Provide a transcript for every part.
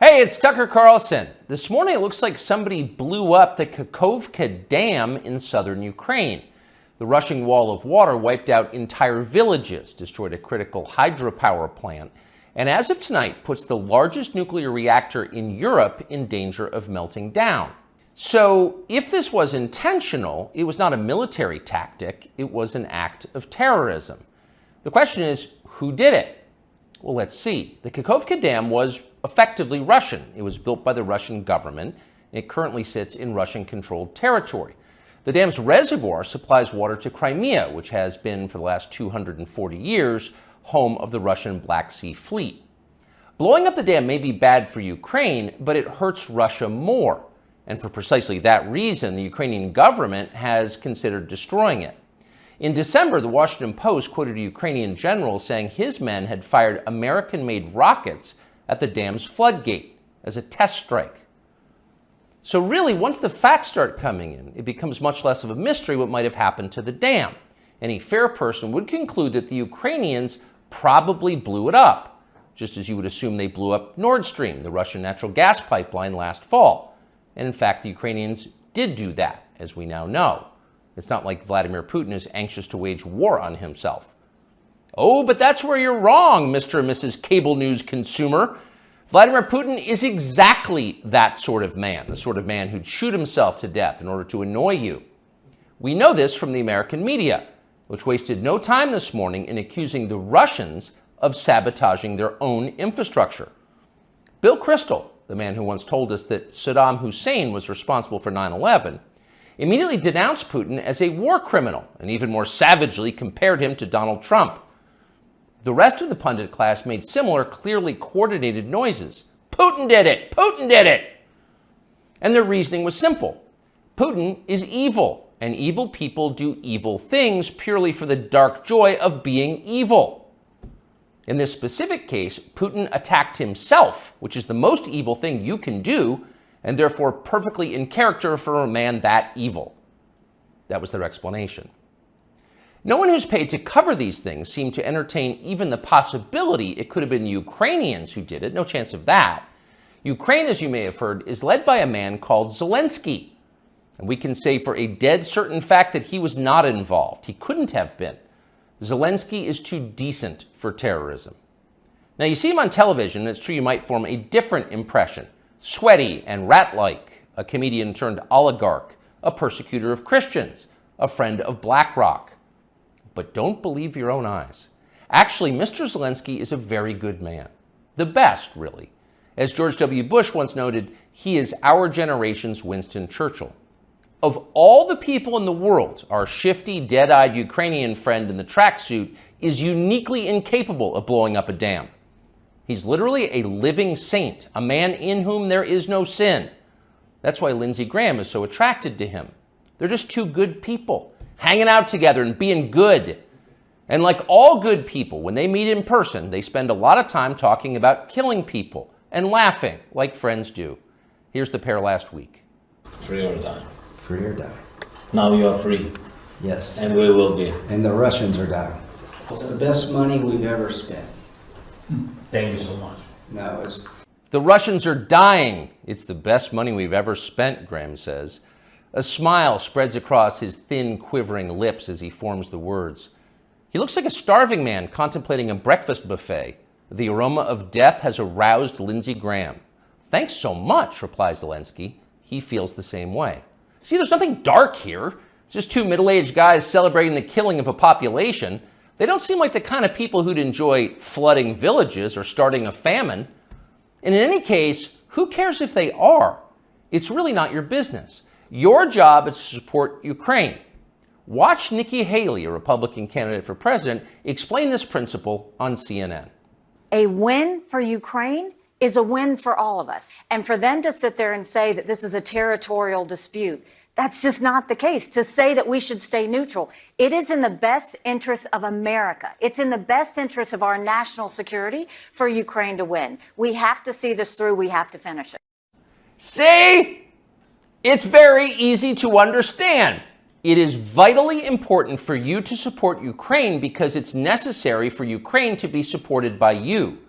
Hey, it's Tucker Carlson. This morning it looks like somebody blew up the Kakhovka Dam in southern Ukraine. The rushing wall of water wiped out entire villages, destroyed a critical hydropower plant, and as of tonight puts the largest nuclear reactor in Europe in danger of melting down. So if this was intentional, it was not a military tactic, it was an act of terrorism. The question is, who did it? Well, let's see. The Kakhovka Dam was effectively Russian. It was built by the Russian government. It currently sits in Russian-controlled territory. The dam's reservoir supplies water to Crimea, which has been, for the last 240 years, home of the Russian Black Sea Fleet. Blowing up the dam may be bad for Ukraine, but it hurts Russia more. And for precisely that reason, the Ukrainian government has considered destroying it. In December, the Washington Post quoted a Ukrainian general saying his men had fired American-made rockets at the dam's floodgate as a test strike. So really, once the facts start coming in, it becomes much less of a mystery what might have happened to the dam. Any fair person would conclude that the Ukrainians probably blew it up, just as you would assume they blew up Nord Stream, the Russian natural gas pipeline, last fall. And in fact, the Ukrainians did do that, as we now know. It's not like Vladimir Putin is anxious to wage war on himself. Oh, but that's where you're wrong, Mr. and Mrs. Cable News consumer. Vladimir Putin is exactly that sort of man, the sort of man who'd shoot himself to death in order to annoy you. We know this from the American media, which wasted no time this morning in accusing the Russians of sabotaging their own infrastructure. Bill Kristol, the man who once told us that Saddam Hussein was responsible for 9/11, immediately denounced Putin as a war criminal and even more savagely compared him to Donald Trump. The rest of the pundit class made similar, clearly coordinated noises. Putin did it! Putin did it! And their reasoning was simple. Putin is evil, and evil people do evil things purely for the dark joy of being evil. In this specific case, Putin attacked himself, which is the most evil thing you can do, and therefore perfectly in character for a man that evil. That was their explanation. No one who's paid to cover these things seemed to entertain even the possibility it could have been the Ukrainians who did it. No chance of that. Ukraine, as you may have heard, is led by a man called Zelensky. And we can say for a dead certain fact that he was not involved. He couldn't have been. Zelensky is too decent for terrorism. Now, you see him on television, and it's true you might form a different impression. Sweaty and rat-like, a comedian turned oligarch, a persecutor of Christians, a friend of BlackRock. But don't believe your own eyes. Actually, Mr. Zelensky is a very good man. The best, really. As George W. Bush once noted, he is our generation's Winston Churchill. Of all the people in the world, our shifty, dead-eyed Ukrainian friend in the tracksuit is uniquely incapable of blowing up a dam. He's literally a living saint, a man in whom there is no sin. That's why Lindsey Graham is so attracted to him. They're just two good people, hanging out together and being good. And like all good people, when they meet in person, they spend a lot of time talking about killing people and laughing like friends do. Here's the pair last week. Free or die. Free or die. Now you are free. Yes. And we will be. And the Russians are dying. It's the best money we've ever spent. Thank you so much. No, it's... The Russians are dying. It's the best money we've ever spent, Graham says. A smile spreads across his thin, quivering lips as he forms the words. He looks like a starving man contemplating a breakfast buffet. The aroma of death has aroused Lindsey Graham. Thanks so much, replies Zelensky. He feels the same way. See, there's nothing dark here. Just two middle-aged guys celebrating the killing of a population. They don't seem like the kind of people who'd enjoy flooding villages or starting a famine. And in any case, who cares if they are? It's really not your business. Your job is to support Ukraine. Watch Nikki Haley, a Republican candidate for president, explain this principle on CNN. A win for Ukraine is a win for all of us. And for them to sit there and say that this is a territorial dispute, that's just not the case. To say that we should stay neutral, it is in the best interest of America. It's in the best interest of our national security for Ukraine to win. We have to see this through. We have to finish it. See? It's very easy to understand. It is vitally important for you to support Ukraine because it's necessary for Ukraine to be supported by you.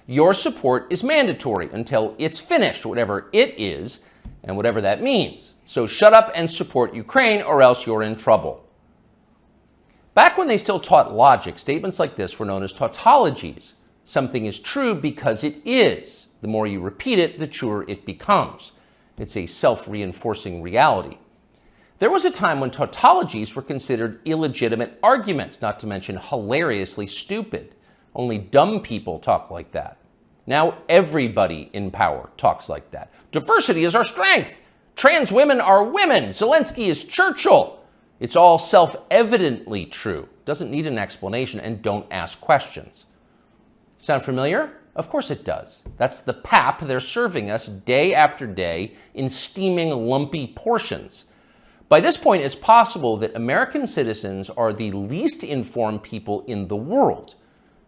Your support is mandatory until it's finished, whatever it is, and whatever that means. So shut up and support Ukraine, or else you're in trouble. Back when they still taught logic, statements like this were known as tautologies. Something is true because it is. The more you repeat it, the truer it becomes. It's a self-reinforcing reality. There was a time when tautologies were considered illegitimate arguments, not to mention hilariously stupid. Only dumb people talk like that. Now everybody in power talks like that. Diversity is our strength. Trans women are women. Zelensky is Churchill. It's all self-evidently true. Doesn't need an explanation, and don't ask questions. Sound familiar? Of course it does. That's the pap they're serving us day after day in steaming, lumpy portions. By this point, it's possible that American citizens are the least informed people in the world.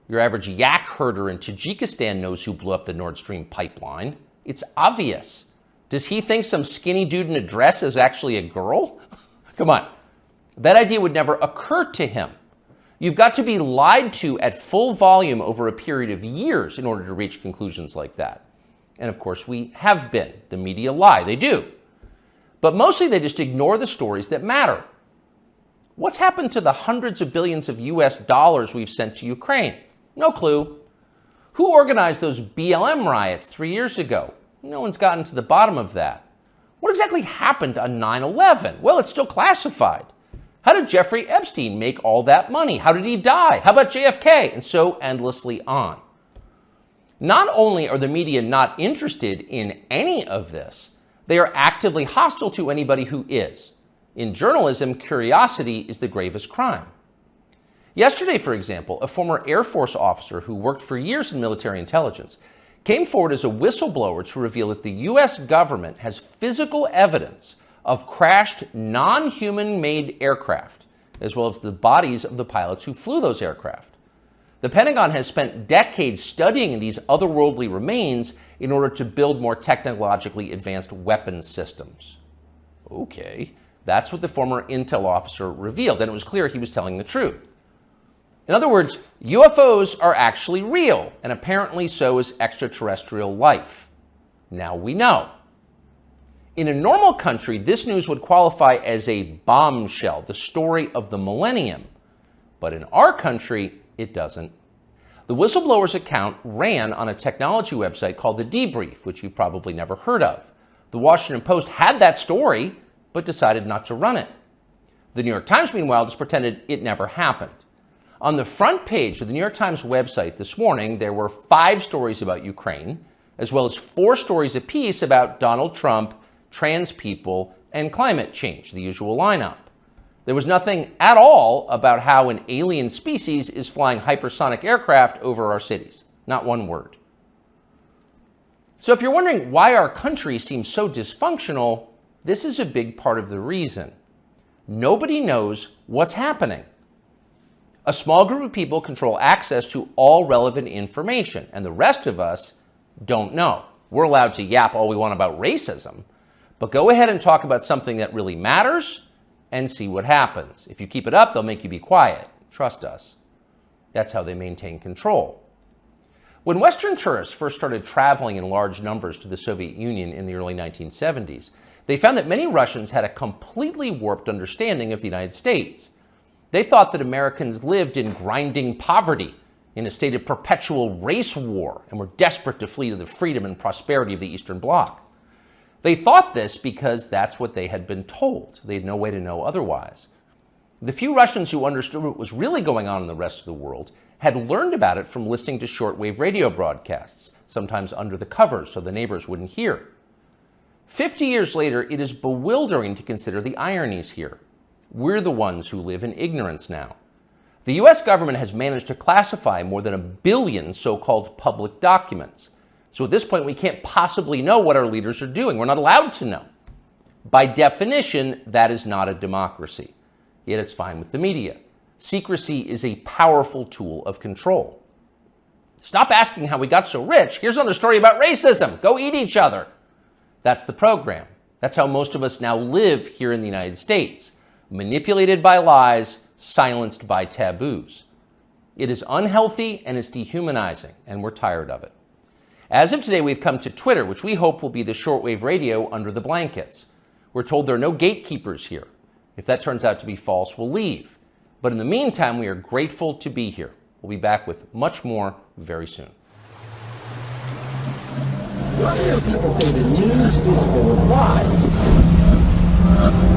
Your average yak herder in Tajikistan knows who blew up the Nord Stream pipeline. It's obvious. Does he think some skinny dude in a dress is actually a girl? Come on. That idea would never occur to him. You've got to be lied to at full volume over a period of years in order to reach conclusions like that. And of course, we have been. The media lie. They do. But mostly they just ignore the stories that matter. What's happened to the hundreds of billions of US dollars we've sent to Ukraine? No clue. Who organized those BLM riots 3 years ago? No one's gotten to the bottom of that. What exactly happened on 9/11? Well, it's still classified. How did Jeffrey Epstein make all that money? How did he die? How about JFK? And so endlessly on. Not only are the media not interested in any of this, they are actively hostile to anybody who is. In journalism, curiosity is the gravest crime. Yesterday, for example, a former Air Force officer who worked for years in military intelligence came forward as a whistleblower to reveal that the U.S. government has physical evidence of crashed non-human-made aircraft, as well as the bodies of the pilots who flew those aircraft. The Pentagon has spent decades studying these otherworldly remains in order to build more technologically advanced weapons systems. Okay, that's what the former intel officer revealed, and it was clear he was telling the truth. In other words, UFOs are actually real, and apparently so is extraterrestrial life. Now we know. In a normal country, this news would qualify as a bombshell, the story of the millennium. But in our country, it doesn't. The whistleblower's account ran on a technology website called The Debrief, which you've probably never heard of. The Washington Post had that story, but decided not to run it. The New York Times, meanwhile, just pretended it never happened. On the front page of the New York Times website this morning, there were 5 stories about Ukraine, as well as 4 stories apiece about Donald Trump, trans people, and climate change, the usual lineup. There was nothing at all about how an alien species is flying hypersonic aircraft over our cities. Not one word. So if you're wondering why our country seems so dysfunctional, this is a big part of the reason. Nobody knows what's happening. A small group of people control access to all relevant information, and the rest of us don't know. We're allowed to yap all we want about racism, but go ahead and talk about something that really matters and see what happens. If you keep it up, they'll make you be quiet. Trust us. That's how they maintain control. When Western tourists first started traveling in large numbers to the Soviet Union in the early 1970s, they found that many Russians had a completely warped understanding of the United States. They thought that Americans lived in grinding poverty, in a state of perpetual race war, and were desperate to flee to the freedom and prosperity of the Eastern Bloc. They thought this because that's what they had been told. They had no way to know otherwise. The few Russians who understood what was really going on in the rest of the world had learned about it from listening to shortwave radio broadcasts, sometimes under the covers so the neighbors wouldn't hear. 50 years later, it is bewildering to consider the ironies here. We're the ones who live in ignorance now. The US government has managed to classify more than 1 billion so-called public documents. So at this point, we can't possibly know what our leaders are doing. We're not allowed to know. By definition, that is not a democracy. Yet it's fine with the media. Secrecy is a powerful tool of control. Stop asking how we got so rich. Here's another story about racism. Go eat each other. That's the program. That's how most of us now live here in the United States. Manipulated by lies, silenced by taboos. It is unhealthy and it's dehumanizing, and we're tired of it. As of today, we've come to Twitter, which we hope will be the shortwave radio under the blankets. We're told there are no gatekeepers here. If that turns out to be false, we'll leave. But in the meantime, we are grateful to be here. We'll be back with much more very soon. You'll hear people say the news is full of lies.